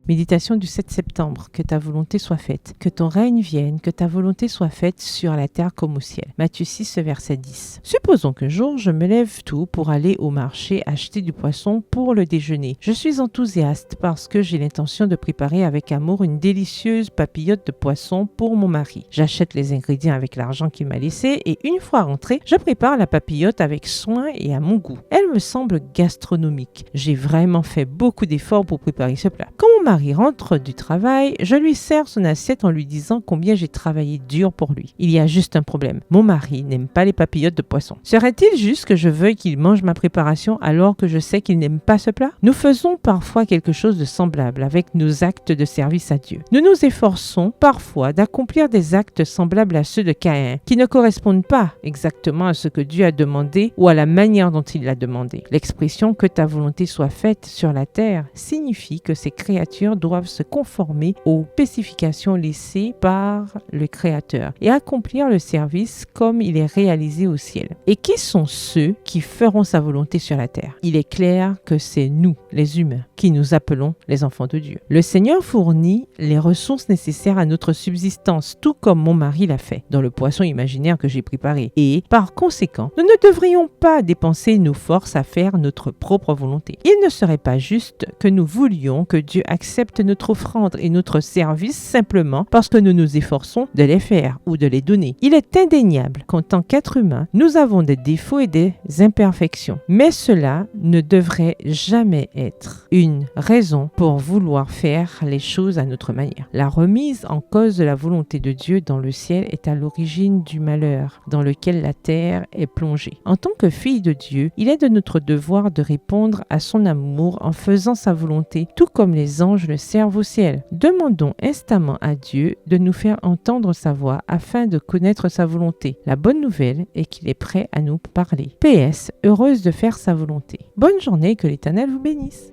Méditation du 7 septembre. Que ta volonté soit faite. Que ton règne vienne, que ta volonté soit faite sur la terre comme au ciel. Matthieu 6, verset 10. Supposons qu'un jour, je me lève tôt pour aller au marché acheter du poisson pour le déjeuner. Je suis enthousiaste parce que j'ai l'intention de préparer avec amour une délicieuse papillote de poisson pour mon mari. J'achète les ingrédients avec l'argent qu'il m'a laissé et une fois rentrée, je prépare la papillote avec soin et à mon goût. Elle me semble gastronomique. J'ai vraiment fait beaucoup d'efforts pour préparer ce plat. Quand mon mari rentre du travail, je lui sers son assiette en lui disant combien j'ai travaillé dur pour lui. Il y a juste un problème. Mon mari n'aime pas les papillotes de poisson. Serait-il juste que je veuille qu'il mange ma préparation alors que je sais qu'il n'aime pas ce plat? Nous faisons parfois quelque chose de semblable avec nos actes de service à Dieu. Nous nous efforçons parfois d'accomplir des actes semblables à ceux de Caïn, qui ne correspondent pas exactement à ce que Dieu a demandé ou à la manière dont il l'a demandé. L'expression « que ta volonté soit faite sur la terre » signifie que ces créatures doivent se conformer aux spécifications laissées par le Créateur et accomplir le service comme il est réalisé au ciel. Et qui sont ceux qui feront sa volonté sur la terre? Il est clair que c'est nous, les humains, qui nous appelons les enfants de Dieu. Le Seigneur fournit les ressources nécessaires à notre subsistance, tout comme mon mari l'a fait dans le poisson imaginaire que j'ai préparé. Et par conséquent, nous ne devrions pas dépenser nos forces à faire notre propre volonté. Il ne serait pas juste que nous voulions que Dieu accepte notre offrande et notre service simplement parce que nous nous efforçons de les faire ou de les donner. Il est indéniable qu'en tant qu'être humain, nous avons des défauts et des imperfections. Mais cela ne devrait jamais être une raison pour vouloir faire les choses à notre manière. La remise en cause de la volonté de Dieu dans le ciel est à l'origine du malheur dans lequel la terre est plongée. En tant que fille de Dieu, il est de notre devoir de répondre à son amour en faisant sa volonté, tout comme les anges le servent au ciel. Demandons instamment à Dieu de nous faire entendre sa voix afin de connaître sa volonté. La bonne nouvelle est qu'il est prêt à nous parler. PS, heureuse de faire sa volonté. Bonne journée, que l'Éternel vous bénisse.